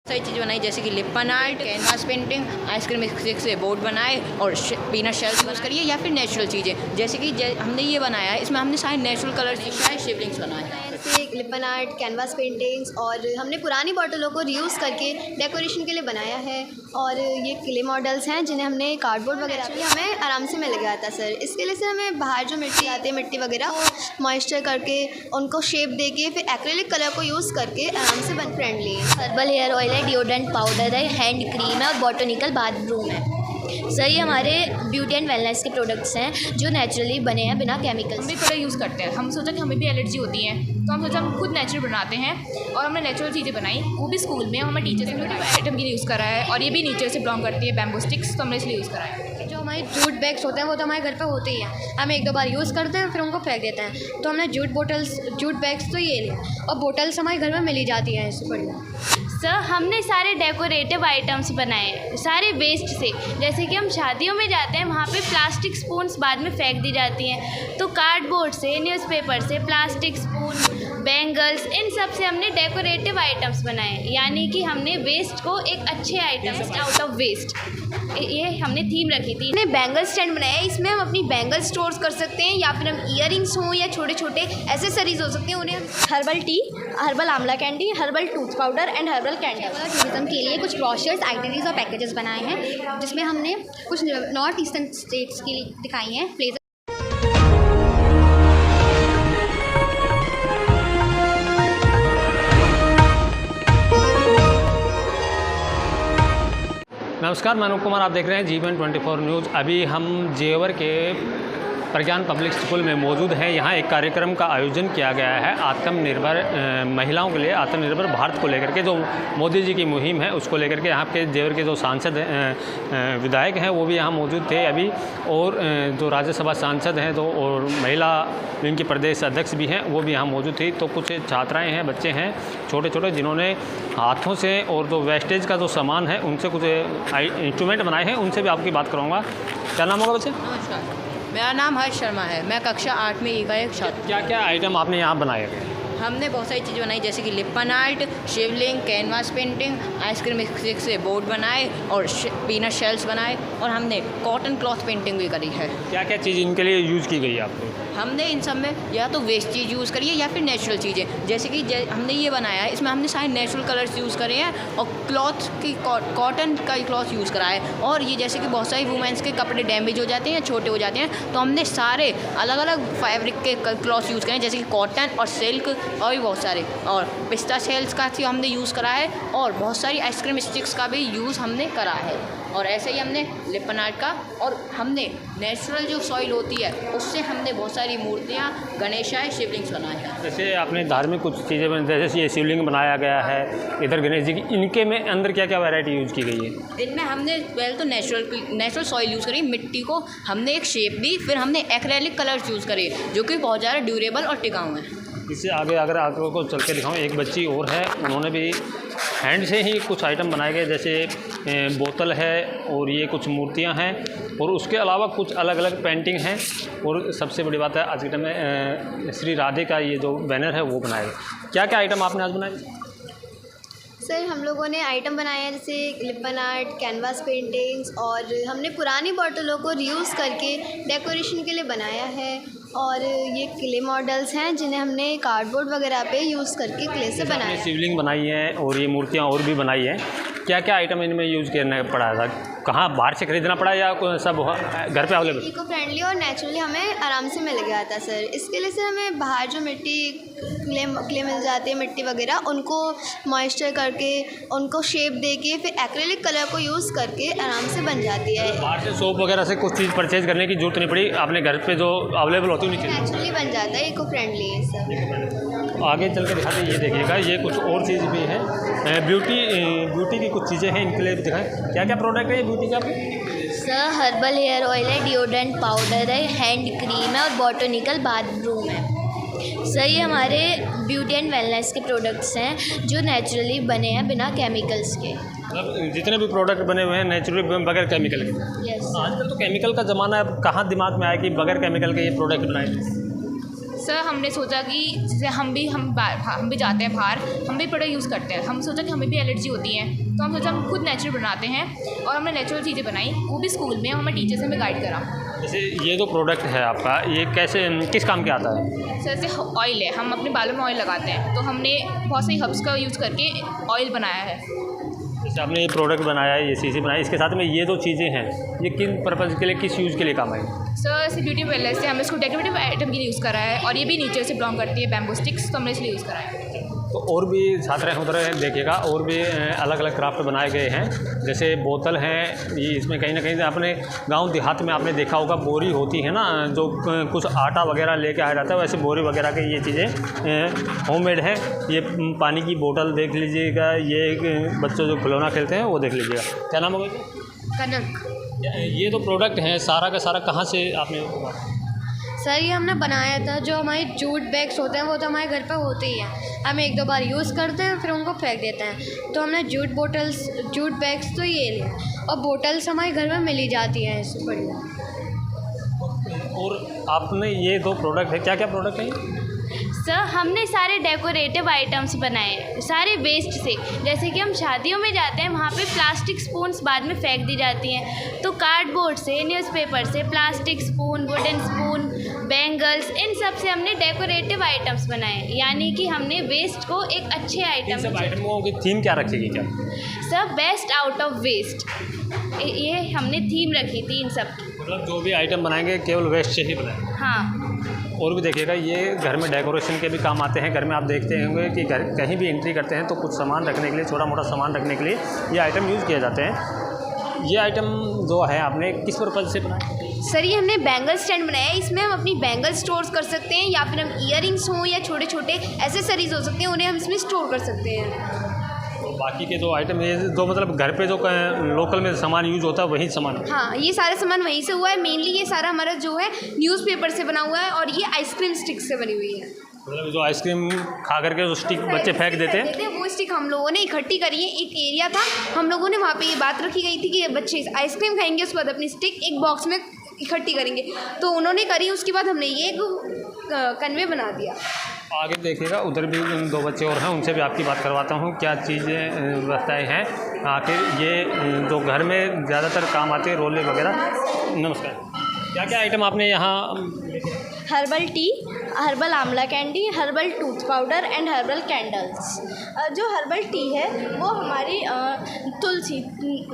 सही चीज़ बनाई जैसे कि lippan art, canvas painting, ice cream stick से बोर्ड बनाए और पीनट शेल्स यूज़ करिए या फिर नेचुरल चीज़ें जैसे कि हमने ये बनाया है, इसमें हमने सारे नेचुरल कलर यूज़ शिवलिंग्स बनाए हैं। जैसे लिपन आर्ट, कैनवास पेंटिंग्स और हमने पुरानी बॉटलों को रीयूज़ करके डेकोरेशन के लिए बनाया है। और ये क्ले मॉडल्स हैं जिन्हें हमने कार्डबोर्ड वगैरह हमें आराम से मिल गया था सर। इसके लिए सर हमें बाहर जो मिट्टी आती है, मिट्टी वगैरह मॉइस्चर करके उनको शेप दे के फिर एक्रेलिक कलर को यूज़ करके आराम से बन फ्रेंडली है। हर्बल हेयर ऑयल है, डिओड्रेंट पाउडर है, हैंड क्रीम है और बॉटनिकल बाथरूम है। सर ये हमारे ब्यूटी एंड वेलनेस के प्रोडक्ट्स हैं जो नेचुरली बने हैं बिना केमिकल्स। हम भी थोड़ा यूज़ करते हैं। हम सोचा कि हमें भी एलर्जी होती है तो हम सोचा हम खुद नेचुरल बनाते हैं और हमने नेचुरल चीज़ें बनाई, वो भी स्कूल में। हमें टीचर्स ने आइटम के लिए यूज़ करा है और ये भी नेचर से बिलोंग करती है, बैम्बू स्टिक्स, तो हमने इसलिए यूज़ करा है। जो हमारे जूट बैग्स होते हैं वो तो हमारे घर पे होते ही हैं, हम एक दो बार यूज़ करते हैं फिर उनको फेंक देते हैं। तो हमने जूट बैग्स तो ये लिए और बोटल्स हमारे घर में मिल ही जाती हैं इससे बढ़िया। सर हमने सारे डेकोरेटिव आइटम्स बनाए हैं सारे वेस्ट से। जैसे कि हम शादियों में जाते हैं, वहाँ पे प्लास्टिक स्पून्स बाद में फेंक दी जाती हैं, तो कार्डबोर्ड से, न्यूज़पेपर से, प्लास्टिक स्पून, बैंगल्स, इन सब से हमने डेकोरेटिव आइटम्स बनाए। यानी कि हमने वेस्ट को एक अच्छे आइटम्स आउट ऑफ वेस्ट, ये हमने थीम रखी थी। हमने बैंगल स्टैंड बनाया है, इसमें हम अपनी बैंगल स्टोर्स कर सकते हैं या फिर हम ईयरिंग्स हों या छोटे छोटे एसेसरीज हो सकते हैं, उन्हें हम हर्बल टी, हर्बल आंवला candy, herbal tooth powder and herbal candle tourism के लिए कुछ ब्रोशर्स, आइटरीज और पैकेजेस बनाए हैं जिसमें हमने कुछ नॉर्थ ईस्टर्न स्टेट्स की दिखाई हैं प्लेसेस। नमस्कार, मैं अनूप कुमार, आप देख रहे हैं जीवन 24 न्यूज़। अभी हम जेवर के प्रज्ञान पब्लिक स्कूल में मौजूद हैं। यहाँ एक कार्यक्रम का आयोजन किया गया है आत्मनिर्भर महिलाओं के लिए, आत्मनिर्भर भारत को लेकर के, जो मोदी जी की मुहिम है उसको लेकर के। यहाँ के जेवर के जो सांसद विधायक हैं वो भी यहाँ मौजूद थे अभी, और जो राज्यसभा सांसद हैं तो और महिला विंग की प्रदेश अध्यक्ष भी हैं वो भी यहाँ मौजूद थी। तो कुछ छात्राएँ हैं, बच्चे हैं छोटे छोटे, जिन्होंने हाथों से और जो वेस्टेज का जो सामान है उनसे कुछ इंस्ट्रूमेंट बनाए हैं। उनसे भी आपकी बात कराऊँगा। क्या नाम होगा बच्चे? नमस्कार, मेरा नाम हर्ष शर्मा है, मैं कक्षा 8 में ई का एक छात्र। क्या क्या आइटम आपने यहाँ बनाए हैं? हमने बहुत सारी चीज़ें बनाई जैसे कि लिपन आर्ट, शिवलिंग, कैनवास पेंटिंग, आइसक्रीम स्टिक से बोर्ड बनाए और पीनट शेल्स बनाए, और हमने कॉटन क्लॉथ पेंटिंग भी करी है। क्या क्या चीज़ इनके लिए यूज़ की गई है आपको? हमने इन सब में या तो वेस्ट चीज़ यूज़ करी है या फिर नेचुरल चीज़ें, जैसे कि हमने ये बनाया है, इसमें हमने सारे नेचुरल कलर्स यूज़ करे हैं और क्लॉथ की कॉटन का क्लॉथ यूज़ करा है। और ये जैसे कि बहुत सारी वुमेंस के कपड़े डैमेज हो जाते हैं, छोटे हो जाते हैं, तो हमने सारे अलग अलग फैब्रिक के क्लॉथ यूज़ करे हैं जैसे कि कॉटन और सिल्क और भी बहुत सारे, और पिस्ता शेल्स का हमने यूज़ करा है, और बहुत सारी आइसक्रीम स्टिक्स का भी यूज़ हमने करा है। और ऐसे ही हमने लिपन आर्ट का, और हमने नेचुरल जो सॉइल होती है उससे हमने बहुत सारी मूर्तियाँ, गणेशाय, शिवलिंग्स बनाए हैं। जैसे आपने धार्मिक कुछ चीज़ें बनाई, जैसे ये शिवलिंग बनाया गया है, इधर गणेश जी की, इनके में अंदर क्या क्या वैरायटी यूज़ की गई है? इनमें हमने पहले तो नेचुरल सॉइल यूज़ करी, मिट्टी को हमने एक शेप दी, फिर हमने एक्रेलिक कलर्स यूज़ करे जो कि बहुत ज़्यादा ड्यूरेबल और टिकाऊ हैं। इससे आगे अगर आपको चल के दिखाऊँ, एक बच्ची और है, उन्होंने भी हैंड से ही कुछ आइटम बनाए गए, जैसे बोतल है और ये कुछ मूर्तियां हैं, और उसके अलावा कुछ अलग अलग पेंटिंग हैं। और सबसे बड़ी बात है आज के टाइम में श्री राधे का ये जो बैनर है वो बनाया गया। क्या क्या आइटम आपने आज बनाए? सर हम लोगों ने आइटम बनाए हैं जैसे लिपन आर्ट, कैनवास पेंटिंग्स, और हमने पुरानी बॉटलों को रीयूज़ करके डेकोरेशन के लिए बनाया है। और ये क्ले मॉडल्स हैं जिन्हें हमने कार्डबोर्ड वगैरह पे यूज़ करके क्ले से बनाया है। शिवलिंग बनाई है और ये मूर्तियाँ और भी बनाई हैं। क्या क्या आइटम इनमें यूज़ करना पड़ा था? कहाँ बाहर से खरीदना पड़ा या सब घर पे अवेलेबल? इको फ्रेंडली और नेचुरली हमें आराम से मिल गया था सर। इसके लिए सर हमें बाहर जो मिट्टी क्ले मिल जाती है, मिट्टी वगैरह, उनको मॉइस्चर करके उनको शेप दे के फिर एक्रेलिक कलर को यूज़ करके आराम से बन जाती है। बाहर से शॉप वगैरह से कुछ चीज़ परचेज करने की जरूरत नहीं पड़ी, आपने घर पे जो अवेलेबल होती है नेचुरली बन जाता है, इको फ्रेंडली है सर। आगे चल के दिखाते हैं, ये देखिएगा, ये कुछ और चीज़ भी है, ब्यूटी की कुछ चीज़ें हैं, इनके लिए भी दिखाएं। क्या क्या प्रोडक्ट है ये ब्यूटी का? सर हर्बल हेयर ऑयल है, डिओड्रेंट पाउडर है, हैंड क्रीम है और बॉटनिकल बाथरूम है। सर ये हमारे ब्यूटी एंड वेलनेस के प्रोडक्ट्स हैं जो नेचुरली बने हैं बिना केमिकल्स के। मतलब जितने भी प्रोडक्ट बने हुए हैं नेचुरली बगैर केमिकल के। यस। आजकल तो केमिकल का ज़माना है, अब कहाँ दिमाग में आया कि बगैर केमिकल के ये प्रोडक्ट बनाए? सर हमने सोचा कि जैसे हम भी जाते हैं बाहर, हम भी प्रोडक्ट यूज़ करते हैं, हम सोचा कि हमें भी एलर्जी होती है, तो हम सोचा हम खुद नेचुरल बनाते हैं और हमने नेचुरल चीज़ें बनाई, वो भी स्कूल में, हमें टीचर्स ने हमें गाइड करा। जैसे ये जो प्रोडक्ट है आपका, ये कैसे किस काम के आता है? सर जैसे ऑयल है, हम अपने बालों में ऑयल लगाते हैं, तो हमने बहुत सारी हर्ब्स का यूज़ करके ऑयल बनाया है। जैसे आपने ये प्रोडक्ट बनाया है, ये चीज़ें बनाई, इसके साथ में ये जो चीज़ें हैं ये किन पर्पज़ के लिए, किस यूज़ के लिए काम आएगी? सर ऐसे ब्यूटी वेलनेस से हमने इसको डेकोरेटिव आइटम के लिए यूज़ करा है और ये भी नेचर से बिलोंग करती है, बैम्बू स्टिक्स, तो हमने इसलिए यूज़ करा है। तो और भी छात्र उधर देखिएगा, और भी अलग अलग क्राफ्ट बनाए गए हैं। जैसे बोतल हैं, ये इसमें कहीं ना कहीं अपने गांव देहात में आपने देखा होगा बोरी होती है ना, जो कुछ आटा वगैरह लेके आया जाता है, वैसे बोरी वगैरह की ये चीज़ें होममेड हैं। ये पानी की बोतल देख लीजिएगा, ये बच्चों जो खिलौना खेलते हैं वो देख लीजिएगा। क्या नाम होगा? कनक। ये तो प्रोडक्ट हैं सारा का सारा कहाँ से आपने? सर ये हमने बनाया था, जो हमारे जूट बैग्स होते हैं वो तो हमारे घर पे होते ही हैं, हम एक दो बार यूज़ करते हैं फिर उनको फेंक देते हैं, तो हमने जूट बैग्स तो ये लिए, और बोटल्स हमारे घर में मिल ही जाती हैं इससे बढ़िया। और आपने ये दो प्रोडक्ट है, क्या क्या प्रोडक्ट है? सर हमने सारे डेकोरेटिव आइटम्स बनाए, सारे वेस्ट से। जैसे कि हम शादियों में जाते हैं, वहाँ पे प्लास्टिक स्पून्स बाद में फेंक दी जाती हैं, तो कार्डबोर्ड से, न्यूज़पेपर से, plastic spoon, wooden spoon, bangles, इन सब से हमने डेकोरेटिव आइटम्स बनाए, यानी कि हमने वेस्ट को एक अच्छे आइटम सब आइटमों की थीम क्या रखेगी क्या? Sir best out of waste, ये हमने थीम रखी थी इन सब की। मतलब जो भी आइटम बनाएंगे केवल वेस्ट से ही बनाएंगे। हाँ। और भी देखिएगा, ये घर में डेकोरेशन के भी काम आते हैं। घर में आप देखते होंगे कि घर कहीं भी एंट्री करते हैं तो कुछ सामान रखने के लिए, छोटा मोटा सामान रखने के लिए ये आइटम यूज़ किए जाते हैं। ये आइटम जो है आपने किस पर्पज़ से बनाया? सर ये हमने बैंगल स्टैंड बनाया है, इसमें हम अपनी बैंगल स्टोर कर सकते हैं, या फिर हम ईयरिंग्स हों या छोटे छोटे एसेसरीज हो सकते हैं, उन्हें हम इसमें स्टोर कर सकते हैं। तो बाकी के जो आइटम ये जो मतलब घर पे जो लोकल में सामान यूज होता है वही सामान? हाँ, ये सारा सामान वहीं से हुआ है। मेनली ये सारा हमारा जो है न्यूज़पेपर से बना हुआ है, और ये आइसक्रीम स्टिक से बनी हुई है। मतलब जो आइसक्रीम खा करके जो स्टिक बच्चे फेंक देते हैं, वो स्टिक हम लोगों ने इकट्ठी करी है। एक एरिया था, हम लोगों ने वहाँ पे ये बात रखी गई थी कि बच्चे आइसक्रीम खाएंगे, उसके बाद अपनी स्टिक एक बॉक्स में इकट्ठी करेंगे, तो उन्होंने करी, उसके बाद हमने ये एक कन्वे बना दिया। आगे देखिएगा, उधर भी दो बच्चे और हैं, उनसे भी आपकी बात करवाता हूँ क्या चीज़ें व्यवस्थाएँ हैं आखिर ये जो घर में ज़्यादातर काम आते हैं, रोले वगैरह। नमस्कार, क्या क्या आइटम आपने यहाँ? हर्बल टी, हर्बल आंवला candy, herbal tooth powder and herbal candles. जो हर्बल टी है वो हमारी तुलसी,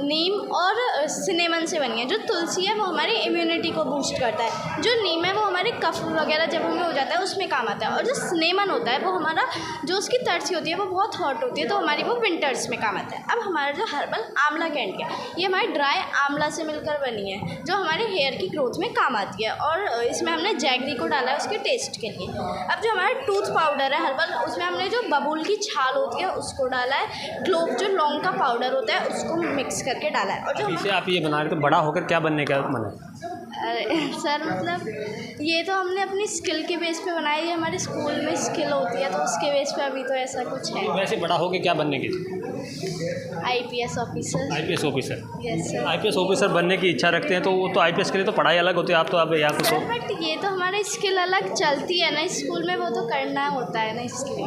नीम और सिनेमन से बनी है। जो तुलसी है वो हमारी इम्यूनिटी को बूस्ट करता है, जो नीम है वो हमारे कफ वगैरह जब हमें हो जाता है उसमें काम आता है, और जो सिनेमन होता है वो हमारा जो उसकी तड़सी होती है वो बहुत हॉट होती है, तो हमारी वो विंटर्स में काम आता है। अब हमारा जो हर्बल आंवला कैंडी है ये हमारी ड्राई आंवला से मिलकर बनी है, जो हमारे हेयर की ग्रोथ में काम आती है, और इसमें हमने जैगरी को डाला है उसके टेस्ट के लिए। अब जो हमारा टूथ पाउडर है हर्बल, उसमें हमने जो बबूल की छाल होती है उसको डाला है, क्लोव जो लौंग का पाउडर होता है उसको मिक्स करके डाला है। और जो इसे आप ये बना रहे तो बड़ा होकर क्या बनने का मन है? सर मतलब ये तो हमने अपनी स्किल के बेस पे बनाई है, हमारे स्कूल में स्किल होती है तो उसके बेस पे अभी तो ऐसा कुछ है। वैसे बड़ा होकर क्या बनने की? IPS officer. IPS officer? Yes sir. IPS officer बनने की इच्छा रखते हैं तो वो तो IPS के लिए तो पढ़ाई अलग होती है, आप तो अब यहाँ कुछ हो। बट ये तो हमारी स्किल अलग चलती है ना स्कूल में, वो तो करना होता है ना, इसलिए।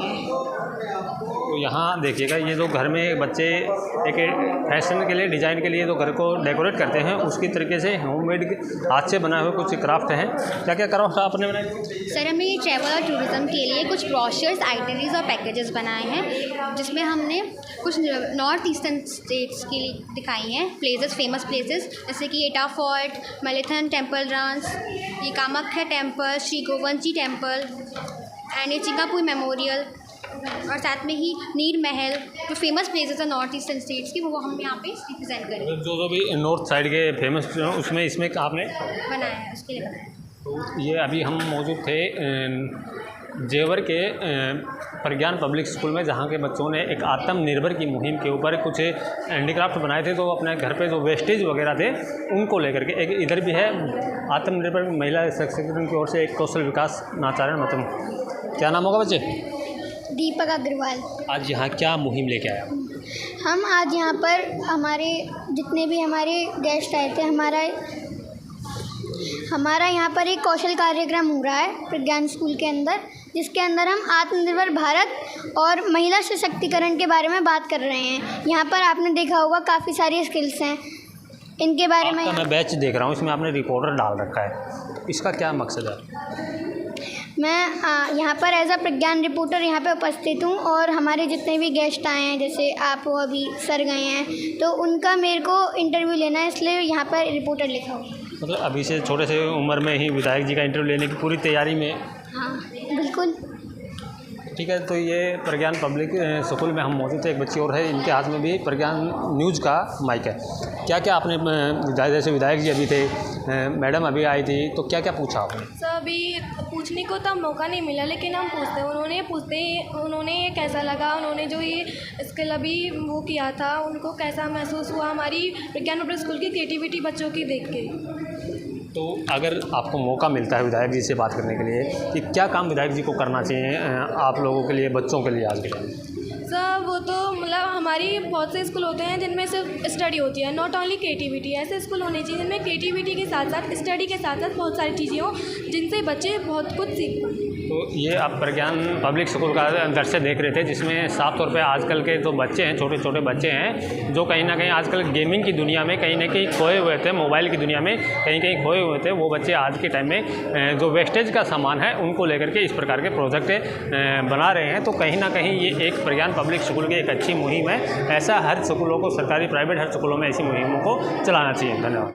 तो यहाँ देखिएगा, ये जो घर में बच्चे एक फैशन के लिए, डिज़ाइन के लिए जो घर को डेकोरेट करते हैं उसकी तरीके से होममेड हाथ से बनाए हुए कुछ क्राफ्ट हैं। क्या क्या क्राफ्ट आपने बनाए? सर हमने ये ट्रैवल और टूरिज़्म के लिए कुछ ब्रोशर्स, आइटनरीज और पैकेजेस बनाए हैं, जिसमें हमने कुछ नॉर्थ ईस्टर्न स्टेट्स की दिखाई हैं प्लेसेस, फेमस प्लेसेस, जैसे कि एटा फोर्ट, मैलेथन टेम्पल रन्स, ये Kamakhya temple, Shri Govanshi temple and ये चिंगापुई मेमोरियल, और साथ में ही नीर महल, जो फेमस प्लेसेस है नॉर्थ ईस्टर्न स्टेट्स की, वो हम यहाँ पे रिप्रेजेंट करेंगे। जो भी नॉर्थ साइड के फेमस उसमें इसमें आपने बनाया है, उसके लिए बनाया है। तो ये अभी हम मौजूद थे जेवर के प्रज्ञान पब्लिक स्कूल में, जहाँ के बच्चों ने एक आत्मनिर्भर की मुहिम के ऊपर कुछ हैंडीक्राफ्ट बनाए थे, तो अपने घर पे जो वेस्टेज वगैरह थे उनको लेकर के। एक इधर भी है आत्मनिर्भर महिला सशक्तिकरण की ओर से एक कौशल विकास नाचारण मतम। क्या नाम होगा बच्चे? दीपक अग्रवाल। आज यहाँ क्या मुहिम लेके आया? हम आज यहाँ पर हमारे जितने भी हमारे गेस्ट आए थे, हमारा हमारा यहाँ पर एक कौशल कार्यक्रम हो रहा है प्रज्ञान स्कूल के अंदर, जिसके अंदर हम आत्मनिर्भर भारत और महिला सशक्तिकरण के बारे में बात कर रहे हैं। यहाँ पर आपने देखा होगा काफ़ी सारी स्किल्स हैं, इनके बारे में मैं बैच देख रहा हूँ, इसमें आपने रिपोर्टर डाल रखा है, इसका क्या मकसद है? मैं यहाँ पर एज अ प्रज्ञान रिपोर्टर यहाँ पे उपस्थित हूँ और हमारे जितने भी गेस्ट आए हैं, जैसे आप वो अभी सर गए हैं, तो उनका मेरे को इंटरव्यू लेना है, इसलिए यहाँ पर रिपोर्टर लिखा हुआ। मतलब अभी से छोटे से उम्र में ही विधायक जी का इंटरव्यू लेने की पूरी तैयारी में? हाँ बिल्कुल। ठीक है, तो ये प्रज्ञान पब्लिक स्कूल में हम मौजूद थे, एक बच्ची और है, इनके हाथ में भी प्रज्ञान न्यूज़ का माइक है। क्या क्या आपने जैसे विधायक जी अभी थे, मैडम अभी आई थी, तो क्या क्या पूछा आपने? सर अभी पूछने को तो मौका नहीं मिला, लेकिन हम उन्होंने कैसा लगा, उन्होंने जो ये स्किल अभी वो किया था, उनको कैसा महसूस हुआ हमारी प्रज्ञान पब्लिक स्कूल की क्रिएटिविटी बच्चों की देख के। तो अगर आपको मौका मिलता है विधायक जी से बात करने के लिए कि क्या काम विधायक जी को करना चाहिए आप लोगों के लिए, बच्चों के लिए आज के टाइम? सर वो तो मतलब हमारी बहुत से स्कूल होते हैं जिनमें सिर्फ स्टडी होती है, नॉट ओनली क्रिएटिविटी। ऐसे स्कूल होने चाहिए जिनमें क्रिएटिविटी के साथ साथ स्टडी के साथ साथ बहुत सारी चीज़ें हों जिनसे बच्चे बहुत कुछ सीख पाएँ। तो ये आप प्रज्ञान पब्लिक स्कूल का दृश्य देख रहे थे, जिसमें साफ तौर पे आजकल के जो बच्चे हैं, छोटे छोटे बच्चे हैं, जो कहीं ना कहीं आजकल गेमिंग की दुनिया में कहीं ना कहीं खोए हुए थे, मोबाइल की दुनिया में कहीं कहीं खोए हुए थे, वो बच्चे आज के टाइम में जो वेस्टेज का सामान है उनको लेकर के इस प्रकार के प्रोजेक्ट बना रहे हैं। तो कहीं ना कहीं ये एक प्रज्ञान पब्लिक स्कूल की एक अच्छी मुहिम है। ऐसा हर स्कूलों को, सरकारी प्राइवेट हर स्कूलों में ऐसी मुहिमों को चलाना चाहिए। धन्यवाद।